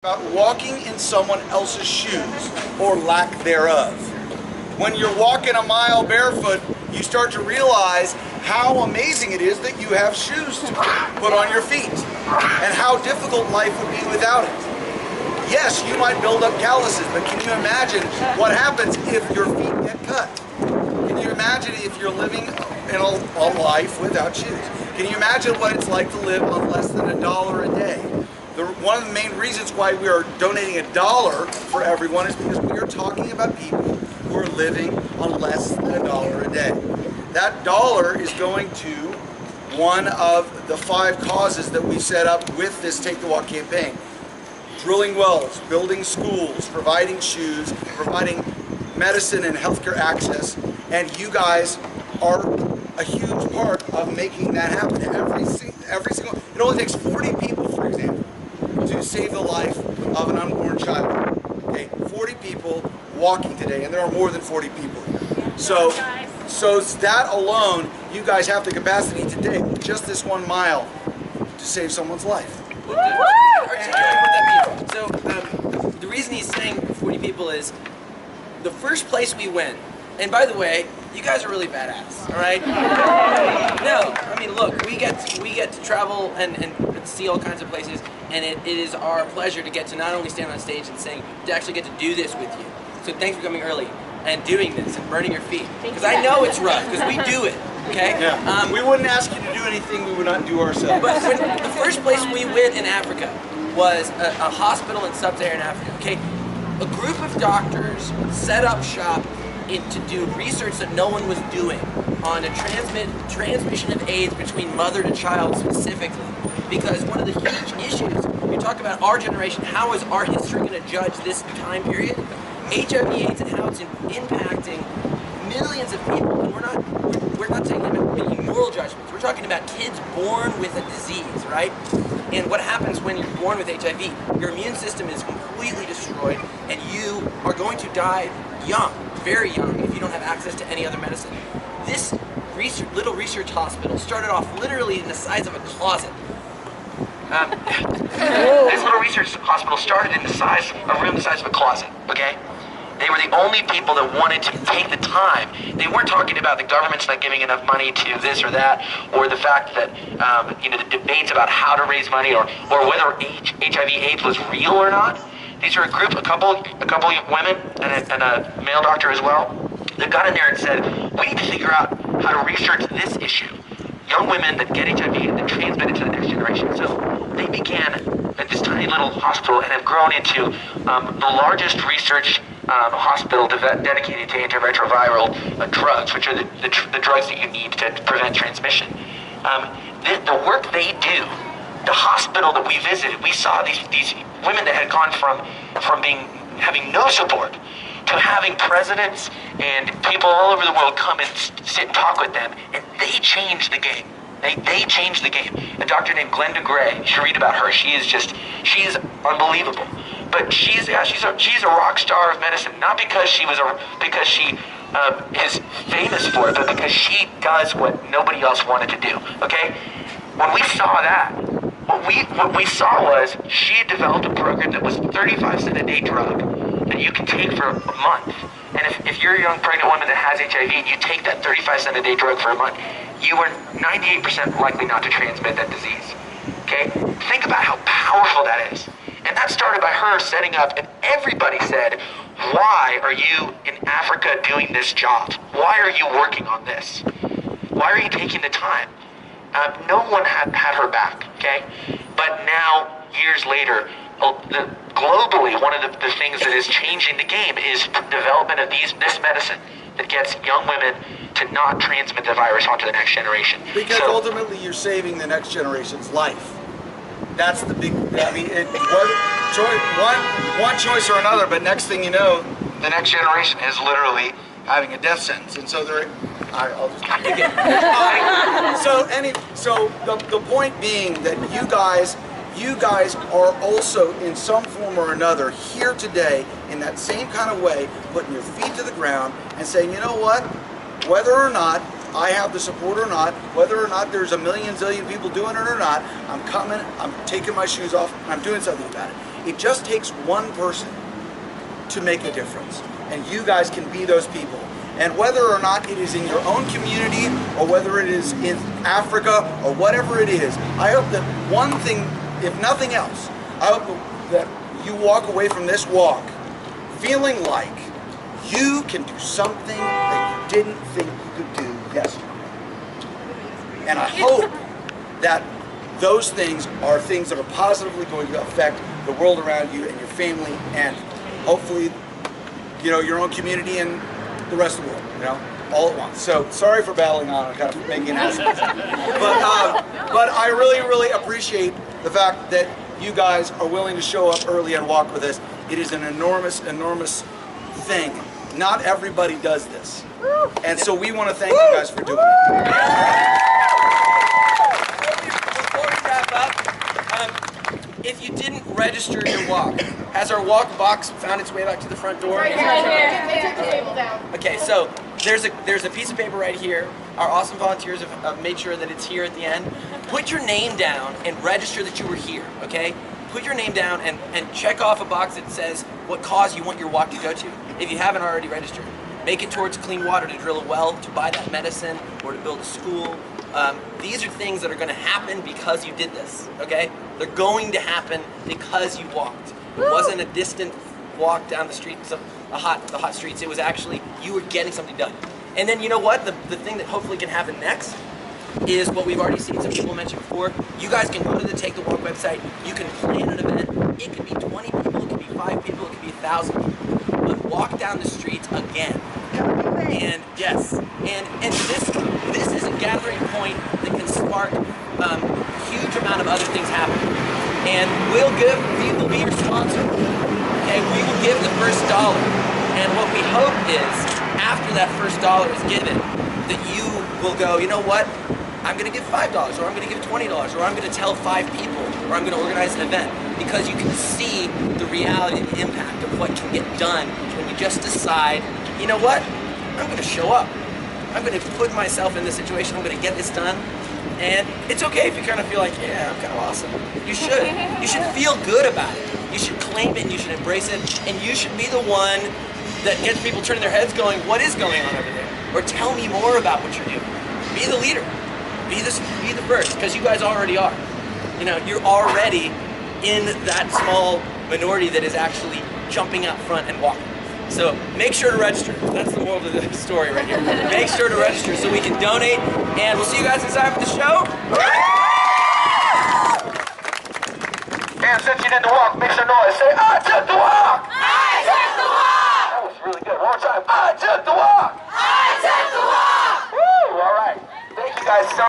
About walking in someone else's shoes or lack thereof. When you're walking a mile barefoot, you start to realize how amazing it is that you have shoes to put on your feet and how difficult life would be without it. Yes, you might build up calluses, but can you imagine what happens if your feet get cut? Can you imagine if you're living in a life without shoes? Can you imagine what it's like to live on less than $1 a day? One of the main reasons why we are donating $1 for everyone is because we are talking about people who are living on less than $1 a day. That dollar is going to one of the 5 causes that we set up with this Take the Walk campaign. Drilling wells, building schools, providing shoes, providing medicine and healthcare access, and you guys are a huge part of making that happen. Every single, it only takes 40 people, for example, to save the life of an unborn child. Okay, 40 people walking today, and there are more than 40 people here. So that alone, you guys have the capacity today, just this 1 mile, to save someone's life. So the reason he's saying 40 people is the first place we went, and by the way, you guys are really badass, all right? No, I mean, look, we get to travel and see all kinds of places, and it is our pleasure to get to not only stand on stage and sing, to actually get to do this with you. So thanks for coming early and doing this and burning your feet, because I know it's rough, because we do it, okay? Yeah. We wouldn't ask you to do anything we would not do ourselves. But when the first place we went in Africa was a hospital in sub-Saharan Africa, okay? A group of doctors set up shop to do research that no one was doing on a transmission of AIDS between mother to child specifically. Because one of the huge issues, you talk about our generation, how is our history going to judge this time period? HIV/AIDS and how it's impacting millions of people, and we're not taking about making moral judgments. We're talking about kids born with a disease, right? And what happens when you're born with HIV? Your immune system is completely destroyed, and you are going to die young, very young, if you don't have access to any other medicine. This little research hospital started off literally in the size of a closet. This little research hospital started in a room the size of a closet, okay? They were the only people that wanted to take the time. They weren't talking about the government's not giving enough money to this or that, or the fact that, the debates about how to raise money, or whether HIV/AIDS was real or not. These are a couple of women and a male doctor as well, that got in there and said, we need to figure out how to research this issue. Young women that get HIV and then transmit it to the next generation. So they began at this tiny little hospital and have grown into the largest research hospital dedicated to antiretroviral drugs, which are the drugs that you need to prevent transmission. The work they do, the hospital that we visited, we saw these women that had gone from having no support to having presidents and people all over the world come and sit and talk with them, and they changed the game. They changed the game. A doctor named Glenda Gray, you should read about her. She is unbelievable. But she's a rock star of medicine, not because she is famous for it, but because she does what nobody else wanted to do. Okay? When we saw that, what we saw was she had developed a program that was 35-cent a day drug that you can take for a month. And if you're a young pregnant woman that has HIV and you take that 35-cent a day drug for a month, you are 98% likely not to transmit that disease. Okay? Think about how powerful that is. And that started by her setting up, and everybody said, why are you in Africa doing this job? Why are you working on this? Why are you taking the time? No one had her back, okay? But now, years later, globally, one of the things that is changing the game is development of this medicine that gets young women to not transmit the virus onto the next generation. Because ultimately, you're saving the next generation's life. That's the big, I mean, one choice or another, but next thing you know, the next generation is literally having a death sentence. And so they're, I'll just take it. So the point being that you guys are also in some form or another here today in that same kind of way, putting your feet to the ground and saying, you know what, whether or not I have the support or not, whether or not there's a million zillion people doing it or not, I'm coming, I'm taking my shoes off, and I'm doing something about it. It just takes one person to make a difference. And you guys can be those people. And whether or not it is in your own community or whether it is in Africa or whatever it is, I hope that one thing, if nothing else, I hope that you walk away from this walk feeling like you can do something that you didn't think you could do yesterday. And I hope that those things are things that are positively going to affect the world around you and your family and hopefully, you know, your own community and the rest of the world, you know, all at once. So sorry for battling on and kind of making an ass of myself. But I really, really appreciate the fact that you guys are willing to show up early and walk with us. It is an enormous, enormous thing. Not everybody does this. And so we want to thank you guys for doing it. Before we wrap up, if you didn't register your walk, has our walk box found its way back to the front door? Right here. They took the table down. Okay, so there's a piece of paper right here. Our awesome volunteers have made sure that it's here at the end. Put your name down and register that you were here, okay? Put your name down and check off a box that says what cause you want your walk to go to, if you haven't already registered. Make it towards clean water, to drill a well, to buy that medicine, or to build a school. These are things that are going to happen because you did this, okay? They're going to happen because you walked. It wasn't a distant walk down the streets of the hot streets. It was actually you were getting something done. And then you know what? The thing that hopefully can happen next is what we've already seen some people mention before. You guys can go to the Take the Walk website. You can plan an event. It could be 20 people, it could be 5 people, it could be 1,000 people. But walk down the streets again. And yes, and this is a gathering point that can spark a huge amount of other things happening. And we will be your sponsor. Okay, we will give the first dollar. And what we hope is, after that first dollar is given, that you will go, you know what? I'm going to give $5, or I'm going to give $20, or I'm going to tell 5 people, or I'm going to organize an event. Because you can see the reality and the impact of what can get done when you just decide, you know what? I'm going to show up. I'm going to put myself in this situation. I'm going to get this done. And it's okay if you kind of feel like, yeah, I'm kind of awesome. You should. You should feel good about it. You should claim it and you should embrace it. And you should be the one that gets people turning their heads going, what is going on over there? Or tell me more about what you're doing. Be the leader. Be the first, because you guys already are. You know, you're already in that small minority that is actually jumping out front and walking. So make sure to register. That's the moral of the story right here. Make sure to register so we can donate, and we'll see you guys inside for the show. And since you did the walk, make some noise. Say, I took the walk! I took the walk! That was really good. One more time. I took the walk! I took the walk! Woo! All right. Thank you guys so much.